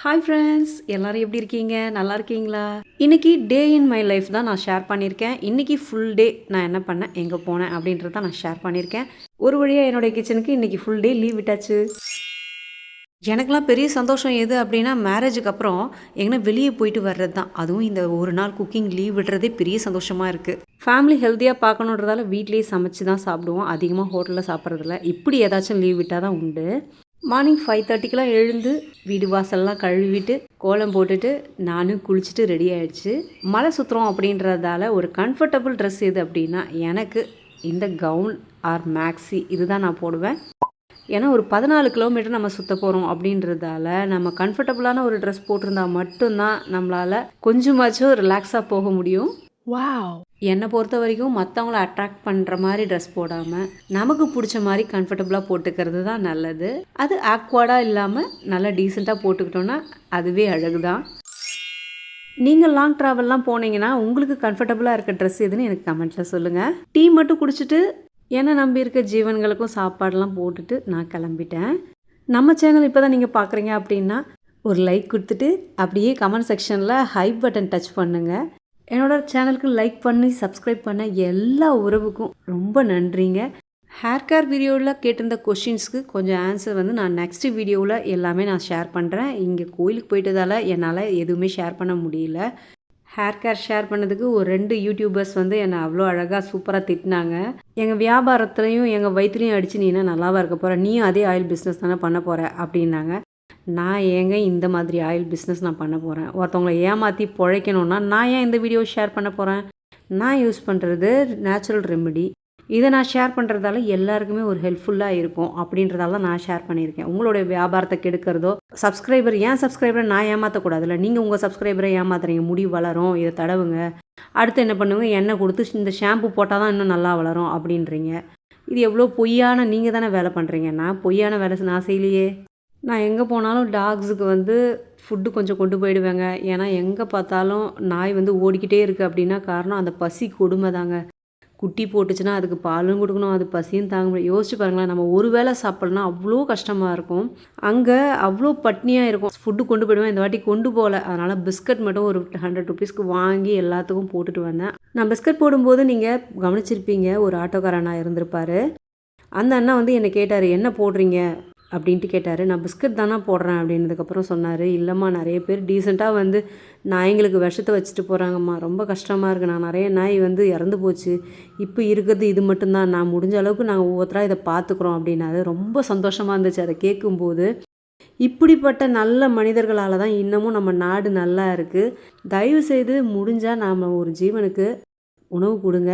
Hi friends, எல்லாரும் எப்படி இருக்கீங்க? நல்லா இருக்கீங்களா? இன்னைக்கு டே இன் மை லைஃப் தான் நான் ஷேர் பண்ணியிருக்கேன். இன்னைக்கு ஃபுல் டே நான் என்ன பண்ணேன், எங்கே போனேன் அப்படின்றத தான் நான் ஷேர் பண்ணியிருக்கேன். ஒரு வழியாக என்னுடைய கிச்சனுக்கு இன்னைக்கு ஃபுல் டே லீவ் விட்டாச்சு. எனக்கெல்லாம் பெரிய சந்தோஷம் எது அப்படின்னா, மேரேஜுக்கு அப்புறம் எங்கன்னா வெளியே போயிட்டு வர்றது தான். அதுவும் இந்த ஒரு நாள் குக்கிங் லீவ் விடுறதே பெரிய சந்தோஷமாக இருக்குது. ஃபேமிலி ஹெல்த்தியாக பார்க்கணுன்றதால வீட்லேயே சமைச்சு தான் சாப்பிடுவோம். அதிகமாக ஹோட்டலில் சாப்பிட்றதில்ல. இப்படி ஏதாச்சும் லீவ் விட்டால் தான் உண்டு. மார்னிங் 5:30க்கெலாம் எழுந்து வீடு வாசல்லாம் கழுவிட்டு கோலம் போட்டுட்டு நானும் குளிச்சுட்டு ரெடி ஆகிடுச்சு. மலை சுற்றுறோம் அப்படின்றதால ஒரு கம்ஃபர்டபுள் ட்ரெஸ் எது அப்படின்னா எனக்கு இந்த கவுன் ஆர் மேக்ஸி இதுதான் நான் போடுவேன். ஏன்னா ஒரு 14 கிலோமீட்டர் நம்ம சுற்ற போகிறோம் அப்படின்றதால நம்ம கம்ஃபர்டபுளான ஒரு ட்ரெஸ் போட்டிருந்தா மட்டும்தான் நம்மளால் கொஞ்சமாச்சும் ரிலாக்ஸாக போக முடியும். வாவ்! என்னை பொறுத்த வரைக்கும் மற்றவங்கள அட்ராக்ட் பண்ணுற மாதிரி ட்ரெஸ் போடாமல் நமக்கு பிடிச்ச மாதிரி கம்ஃபர்டபுளாக போட்டுக்கிறது தான் நல்லது. அது ஆக்வர்டாக இல்லாமல் நல்லா டீசெண்டாக போட்டுக்கிட்டோன்னா அதுவே அழகு தான். நீங்கள் லாங் ட்ராவல்லாம் போனீங்கன்னா உங்களுக்கு கம்ஃபர்டபுளாக இருக்க ட்ரெஸ் எதுன்னு எனக்கு கமெண்ட்டில் சொல்லுங்கள். டீ மட்டும் குடிச்சிட்டு என்னை நம்பி இருக்க ஜீவன்களுக்கும் சாப்பாடெல்லாம் போட்டுட்டு நான் கிளம்பிட்டேன். நம்ம சேனல் இப்போ தான் நீங்கள் பார்க்குறீங்க அப்படின்னா ஒரு லைக் கொடுத்துட்டு அப்படியே கமெண்ட் செக்ஷனில் ஹைப் பட்டன் டச் பண்ணுங்கள். என்னோடய சேனலுக்கு லைக் பண்ணி சப்ஸ்கிரைப் பண்ண எல்லா உறவுக்கும் ரொம்ப நன்றிங்க. ஹேர் கேர் வீடியோவில் கேட்டிருந்த கொஷின்ஸ்க்கு கொஞ்சம் ஆன்சர் நான் நெக்ஸ்ட் வீடியோவில் எல்லாமே நான் ஷேர் பண்ணுறேன். இங்கே கோயிலுக்கு போயிட்டதால் என்னால் எதுவுமே ஷேர் பண்ண முடியல. ஹேர் கேர் ஷேர் பண்ணதுக்கு ஒரு 2 யூடியூபர்ஸ் என்னை அவ்வளோ அழகாக சூப்பராக திட்டினாங்க. எங்கள் வியாபாரத்துலையும் எங்கள் வயிற்றுலையும் அடித்து நீ என்ன நல்லாவாக இருக்க போகிற, நீயும் அதே ஆயில் பிஸ்னஸ் தானே பண்ண போகிற அப்படின்னாங்க. நான் ஏங்க இந்த மாதிரி ஆயில் பிஸ்னஸ் நான் பண்ண போகிறேன், ஒருத்தவங்களை ஏமாற்றி பிழைக்கணுன்னா நான் ஏன் இந்த வீடியோ ஷேர் பண்ண போகிறேன். நான் யூஸ் பண்ணுறது நேச்சுரல் ரெமெடி. இதை நான் ஷேர் பண்ணுறதால எல்லாருக்குமே ஒரு ஹெல்ப்ஃபுல்லாக இருக்கும் அப்படின்றதால தான் நான் ஷேர் பண்ணியிருக்கேன். உங்களுடைய வியாபாரத்தை கெடுக்கிறதோ ஏன் சப்ஸ்கிரைபரை நான் ஏமாற்றக்கூடாதுல்ல. நீங்கள் உங்கள் சப்ஸ்கிரைபரை ஏமாத்துறீங்க. முடி வளரும், இதை தடவுங்க, அடுத்து என்ன பண்ணுங்க, எண்ணெய் கொடுத்து இந்த ஷாம்பு போட்டால் தான் இன்னும் நல்லா வளரும் அப்படின்றீங்க. இது எவ்வளோ பொய்யான நீங்கள் தானே வேலை பண்ணுறீங்க. நான் பொய்யான வேலை நான் செய்யலையே. நான் எங்கே போனாலும் டாக்ஸுக்கு ஃபுட்டு கொஞ்சம் கொண்டு போயிடுவேங்க. ஏன்னா எங்கே பார்த்தாலும் நாய் ஓடிக்கிட்டே இருக்குது அப்படின்னா காரணம் அந்த பசி கொடுமை தாங்க. குட்டி போட்டுச்சுன்னா அதுக்கு பாலும் கொடுக்கணும், அது பசியும் தாங்க முடியும். யோசிச்சு பாருங்களேன், நம்ம ஒரு வேளை சாப்பிட்லன்னா அவ்வளோ கஷ்டமாக இருக்கும். அங்கே அவ்வளோ பட்னியாக இருக்கும். ஃபுட்டு கொண்டு போயிடுவேன், இந்த வாட்டி கொண்டு போகல. அதனால் பிஸ்கட் மட்டும் ஒரு 100 ருபீஸ்க்கு வாங்கி எல்லாத்துக்கும் போட்டுட்டு வந்தேன். நான் பிஸ்கட் போடும்போது நீங்கள் கவனிச்சிருப்பீங்க, ஒரு ஆட்டோக்கார அண்ணா இருந்திருப்பார். அந்த அண்ணா என்னை கேட்டார், என்ன போடுறீங்க அப்படின்ட்டு கேட்டார். நான் பிஸ்கட் தானே போடுறேன் அப்படின்னதுக்கப்புறம் சொன்னார், இல்லைம்மா நிறைய பேர் டீசெண்டாக நாய்ங்களுக்கு விஷத்தை வச்சுட்டு போகிறாங்கம்மா, ரொம்ப கஷ்டமாக இருக்குது. நான் நிறைய நாய் இறந்து போச்சு, இப்போ இருக்கிறது இது மட்டும்தான், நான் முடிஞ்ச அளவுக்கு நாங்கள் ஒவ்வொருத்தராக இதை பார்த்துக்குறோம் அப்படின்னாரு. ரொம்ப சந்தோஷமாக இருந்துச்சு அதை கேட்கும்போது. இப்படிப்பட்ட நல்ல மனிதர்களால் தான் இன்னமும் நம்ம நாடு நல்லா இருக்குது. தயவுசெய்து முடிஞ்சால் நாம் ஒரு ஜீவனுக்கு உணவு கொடுங்க,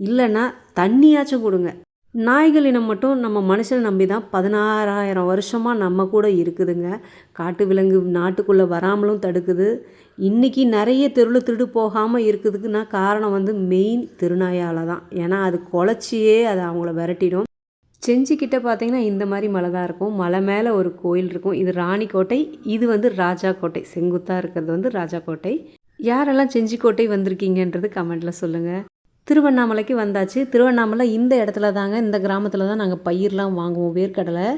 இல்லைன்னா தண்ணியாச்சும் கொடுங்க. நாய்கள் இனம் மட்டும் நம்ம மனுஷனை நம்பி தான் 16,000 வருஷமாக நம்ம கூட இருக்குதுங்க. காட்டு விலங்கு நாட்டுக்குள்ளே வராமலும் தடுக்குது. இன்றைக்கி நிறைய தெருவில் திருடு போகாமல் இருக்குதுக்குன்னா காரணம் மெயின் திருநாயால் தான். ஏன்னா அது குலைச்சியே அதை அவங்கள விரட்டிடும். செஞ்சிக்கிட்ட பார்த்திங்கன்னா இந்த மாதிரி மலை தான் இருக்கும். மலை மேலே ஒரு கோயில் இருக்கும். இது ராணிக்கோட்டை, இது ராஜா கோட்டை. செங்குத்தாக இருக்கிறது ராஜா கோட்டை. யாரெல்லாம் செஞ்சிக்கோட்டை வந்திருக்கீங்கன்றது கமெண்ட்டில் சொல்லுங்கள். திருவண்ணாமலைக்கு வந்தாச்சு. திருவண்ணாமலை இந்த இடத்துல தாங்க, இந்த கிராமத்தில் தான் நாங்கள் பயிரெலாம் வாங்குவோம், வேர்க்கடலை.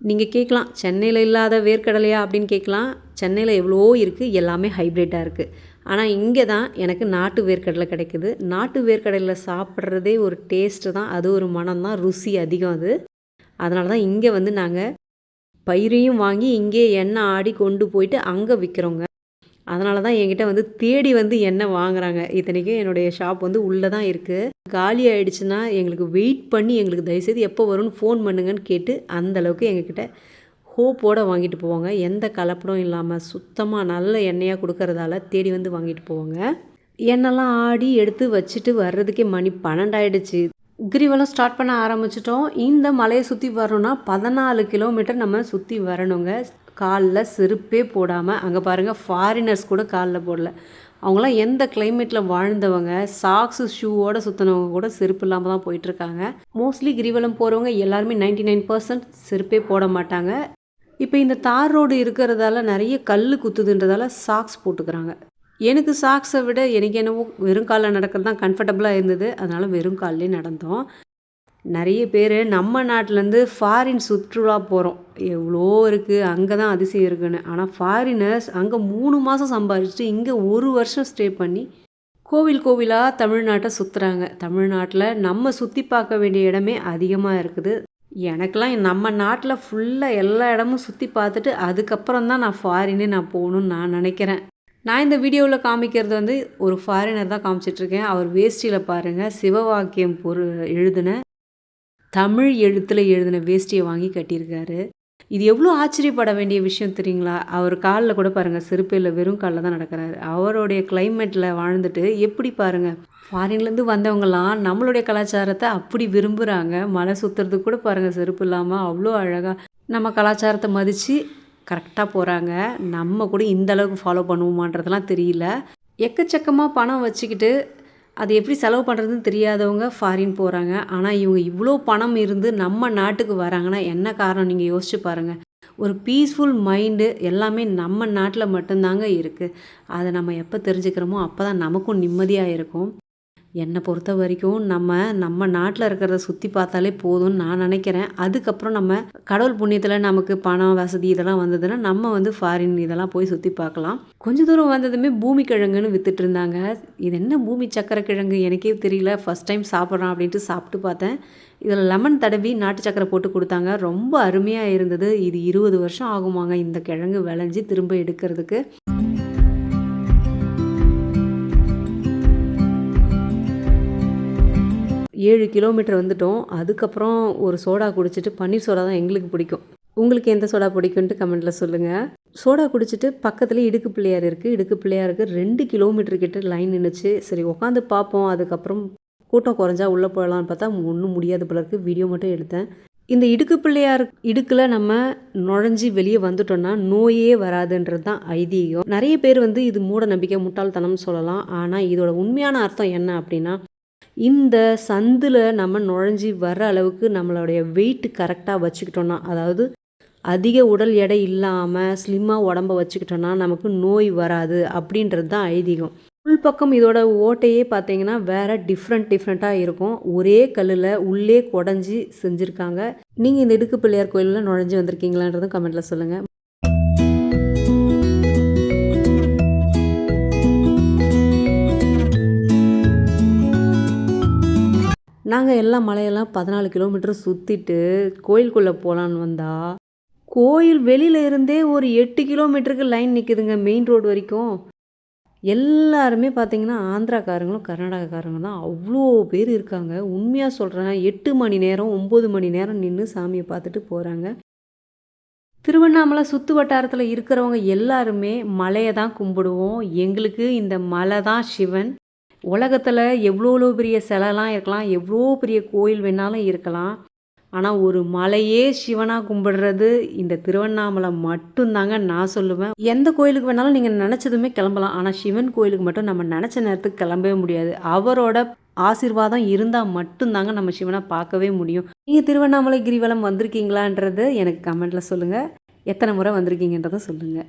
நீங்கள் கேட்கலாம், சென்னையில் இல்லாத வேர்க்கடலையா அப்படின்னு கேட்கலாம். சென்னையில் எவ்வளோ இருக்குது, எல்லாமே ஹைப்ரிட்டாக இருக்குது. ஆனால் இங்கே தான் எனக்கு நாட்டு வேர்க்கடலை கிடைக்குது. நாட்டு வேர்க்கடலையில் சாப்பிட்றதே ஒரு டேஸ்ட்டு தான், அது ஒரு மனம் தான், ருசி அதிகம் அது. அதனால தான் இங்கே நாங்கள் பயிரையும் வாங்கி இங்கே எண்ணெய் ஆடி கொண்டு போயிட்டு அங்கே விற்கிறோங்க. அதனால தான் என்கிட்ட தேடி எண்ணெய் வாங்குறாங்க. இத்தனைக்கும் என்னுடைய ஷாப் உள்ளே தான் இருக்குது. காலி ஆகிடுச்சுன்னா எங்களுக்கு வெயிட் பண்ணி எங்களுக்கு தயவுசெய்து எப்போ வரும்னு ஃபோன் பண்ணுங்கன்னு கேட்டு அந்தளவுக்கு எங்ககிட்ட ஹோப்போடு வாங்கிட்டு போவாங்க. எந்த கலப்படம் இல்லாமல் சுத்தமாக நல்ல எண்ணெயாக கொடுக்கறதால தேடி வாங்கிட்டு போவாங்க. எண்ணெய்லாம் ஆடி எடுத்து வச்சுட்டு வர்றதுக்கே மணி 12 ஆகிடுச்சு. கிரிவலம் ஸ்டார்ட் பண்ண ஆரம்பிச்சிட்டோம். இந்த மலையை சுற்றி வரணும்னா 14 கிலோமீட்டர் நம்ம சுற்றி வரணுங்க. காலில் செருப்பே போடாமல். அங்கே பாருங்கள், ஃபாரினர்ஸ் கூட காலில் போடல. அவங்களாம் எந்த கிளைமேட்டில் வாழ்ந்தவங்க, சாக்ஸு ஷூவோடு சுற்றினவங்க கூட செருப்பு இல்லாமல் தான் போயிட்டுருக்காங்க. மோஸ்ட்லி கிரிவலம் போகிறவங்க எல்லாருமே 99% செருப்பே போட மாட்டாங்க. இப்போ இந்த தார் ரோடு இருக்கிறதால நிறைய கல் குத்துதுன்றதால சாக்ஸ் போட்டுக்கிறாங்க. எனக்கு சாக்ஸை விட எனக்கு என்னவோ வெறும் காலில் நடக்கிறது தான் கம்ஃபர்டபுளாக இருந்தது. அதனால் வெறும் காலிலே நடந்தோம். நிறைய பேர் நம்ம நாட்டிலேருந்து ஃபாரின் சுற்றுலா போகிறோம், எவ்வளோ இருக்குது அங்கே தான் அதிசயம் இருக்குன்னு. ஆனால் ஃபாரினர்ஸ் அங்கே 3 மாதம் சம்பாதிச்சுட்டு இங்கே 1 வருஷம் ஸ்டே பண்ணி கோவில் கோவிலாக தமிழ்நாட்டை சுற்றுறாங்க. தமிழ்நாட்டில் நம்ம சுற்றி பார்க்க வேண்டிய இடமே அதிகமாக இருக்குது. எனக்கெல்லாம் நம்ம நாட்டில் ஃபுல்லாக எல்லா இடமும் சுற்றி பார்த்துட்டு அதுக்கப்புறம் தான் நான் ஃபாரினே நான் போகணுன்னு நான் நினைக்கிறேன். நான் இந்த வீடியோவில் காமிக்கிறது வந்து ஒரு ஃபாரினர் தான் காமிச்சிட்ருக்கேன். அவர் வேஷ்டியில் பாருங்கள், சிவவாக்கியம் எழுதின தமிழ் எழுத்தில் எழுதின வேஷ்டியை வாங்கி கட்டியிருக்காரு. இது எவ்வளோ ஆச்சரியப்பட வேண்டிய விஷயம் தெரியுங்களா? அவர் காலில் கூட பாருங்கள், செருப்பு இல்லை, வெறும் காலில் தான் நடக்கிறாரு. அவருடைய கிளைமேட்டில் வாழ்ந்துட்டு எப்படி பாருங்கள், ஃபாரின்லேருந்து வந்தவங்கலாம் நம்மளுடைய கலாச்சாரத்தை அப்படி விரும்புகிறாங்க. மலை சுற்றுறதுக்கு கூட பாருங்கள் செருப்பு இல்லாமல் அவ்வளோ அழகாக நம்ம கலாச்சாரத்தை மதித்து கரெக்டாக போகிறாங்க. நம்ம கூட இந்த அளவுக்கு ஃபாலோ பண்ணுவோமான்றதெல்லாம் தெரியல. எக்கச்சக்கமாக பணம் வச்சுக்கிட்டு அது எப்படி செலவு பண்ணுறதுன்னு தெரியாதவங்க ஃபாரின் போகிறாங்க. ஆனால் இவங்க இவ்வளோ பணம் இருந்து நம்ம நாட்டுக்கு வராங்கன்னா என்ன காரணம் நீங்கள் யோசிச்சு பாருங்கள். ஒரு பீஸ்ஃபுல் மைண்டு எல்லாமே நம்ம நாட்டில் மட்டும்தாங்க இருக்குது. அதை நம்ம எப்போ தெரிஞ்சுக்கிறோமோ அப்போ தான் நமக்கும் நிம்மதியாக இருக்கும். என்னை பொறுத்த வரைக்கும் நம்ம நாட்டில் இருக்கிறத சுற்றி பார்த்தாலே போதும்னு நான் நினைக்கிறேன். அதுக்கப்புறம் நம்ம கடவுள் புண்ணியத்தில் நமக்கு பணம் வசதி இதெல்லாம் வந்ததுன்னா நம்ம வந்து ஃபாரின் இதெல்லாம் போய் சுற்றி பார்க்கலாம். கொஞ்சம் தூரம் வந்ததுமே பூமி கிழங்குன்னு வித்துட்டு இருந்தாங்க. இது என்ன பூமி சக்கரை கிழங்கு எனக்கே தெரியல, ஃபஸ்ட் டைம் சாப்பிட்றோம் அப்படின்ட்டு சாப்பிட்டு பார்த்தேன். இதில் லெமன் தடவி நாட்டு சக்கரை போட்டு கொடுத்தாங்க. ரொம்ப அருமையாக இருந்தது. இது 20 வருஷம் ஆகுமாங்க இந்த கிழங்கு விளைஞ்சி திரும்ப எடுக்கிறதுக்கு. 7 கிலோமீட்டர் வந்துட்டோம். அதுக்கப்புறம் ஒரு சோடா குடிச்சிட்டு, பன்னீர் சோடா தான் எங்களுக்கு பிடிக்கும். உங்களுக்கு எந்த சோடா பிடிக்கும்ன்ட்டு கமெண்ட்டில் சொல்லுங்கள். சோடா குடிச்சிட்டு பக்கத்துலேயே இடுக்கு பிள்ளையார் இருக்குது. இடுக்கு பிள்ளையாருக்கு 2 கிலோமீட்டர் கிட்ட லைன் நின்றுச்சு. சரி உட்காந்து பார்ப்போம், அதுக்கப்புறம் கூட்டம் குறைஞ்சா உள்ளே போகலான்னு பார்த்தா ஒன்றும் முடியாது போல இருக்குது. வீடியோ மட்டும் எடுத்தேன். இந்த இடுக்கு பிள்ளையார் இடுக்கில் நம்ம நுழைஞ்சி வெளியே வந்துட்டோம்னா நோயே வராதுன்றது தான் ஐதீகம். நிறைய பேர் வந்து இது மூட நம்பிக்கை, முட்டாள்தனம்னு சொல்லலாம். ஆனால் இதோட உண்மையான அர்த்தம் என்ன அப்படின்னா, இந்த சந்தில் நம்ம நுழைஞ்சி வர்ற அளவுக்கு நம்மளுடைய வெயிட் கரெக்டாக வச்சுக்கிட்டோன்னா, அதாவது அதிக உடல் எடை இல்லாமல் ஸ்லிம்மாக உடம்ப வச்சுக்கிட்டோன்னா நமக்கு நோய் வராது அப்படின்றது தான் ஐதீகம். உள்பக்கம் இதோட ஓட்டையே பார்த்தீங்கன்னா வேறு டிஃப்ரெண்ட்டாக இருக்கும். ஒரே கல்லில் உள்ளே குடஞ்சி செஞ்சுருக்காங்க. நீங்கள் இந்த இடுக்கு பிள்ளையார் கோயிலில் நுழைஞ்சி வந்திருக்கீங்களான்றதும் கமெண்ட்டில் சொல்லுங்கள். நாங்கள் எல்லாம் மலையெல்லாம் 14 கிலோமீட்டர் சுற்றிட்டு கோயிலுக்குள்ளே போகலான்னு வந்தால், கோயில் வெளியில் இருந்தே ஒரு 8 கிலோமீட்டருக்கு லைன் நிற்குதுங்க மெயின் ரோடு வரைக்கும். எல்லாருமே பார்த்திங்கன்னா ஆந்திராக்காரங்களும் கர்நாடகாக்காரங்க தான் அவ்வளோ பேர் இருக்காங்க. உண்மையாக சொல்கிறேன், 8 மணி நேரம் 9 மணி நேரம் நின்று சாமியை பார்த்துட்டு போகிறாங்க. திருவண்ணாமலை சுற்று வட்டாரத்தில் இருக்கிறவங்க எல்லாருமே மலையை தான் கும்பிடுவோம். எங்களுக்கு இந்த மலை தான் சிவன். உலகத்தில் எவ்வளோ பெரிய சிலைலாம் இருக்கலாம், எவ்வளோ பெரிய கோயில் வேணாலும் இருக்கலாம். ஆனால் ஒரு மலையே சிவனாக கும்பிடுறது இந்த திருவண்ணாமலை மட்டும்தாங்க நான் சொல்லுவேன். எந்த கோயிலுக்கு வேணாலும் நீங்கள் நினச்சதுமே கிளம்பலாம். ஆனால் சிவன் கோயிலுக்கு மட்டும் நம்ம நினச்ச நேரத்துக்கு கிளம்பவே முடியாது. அவரோட ஆசீர்வாதம் இருந்தால் மட்டும்தாங்க நம்ம சிவனை பார்க்கவே முடியும். நீங்கள் திருவண்ணாமலை கிரிவலம் வந்திருக்கீங்களான்றது எனக்கு கமெண்ட்டில் சொல்லுங்கள். எத்தனை முறை வந்திருக்கீங்கன்றதை சொல்லுங்கள்.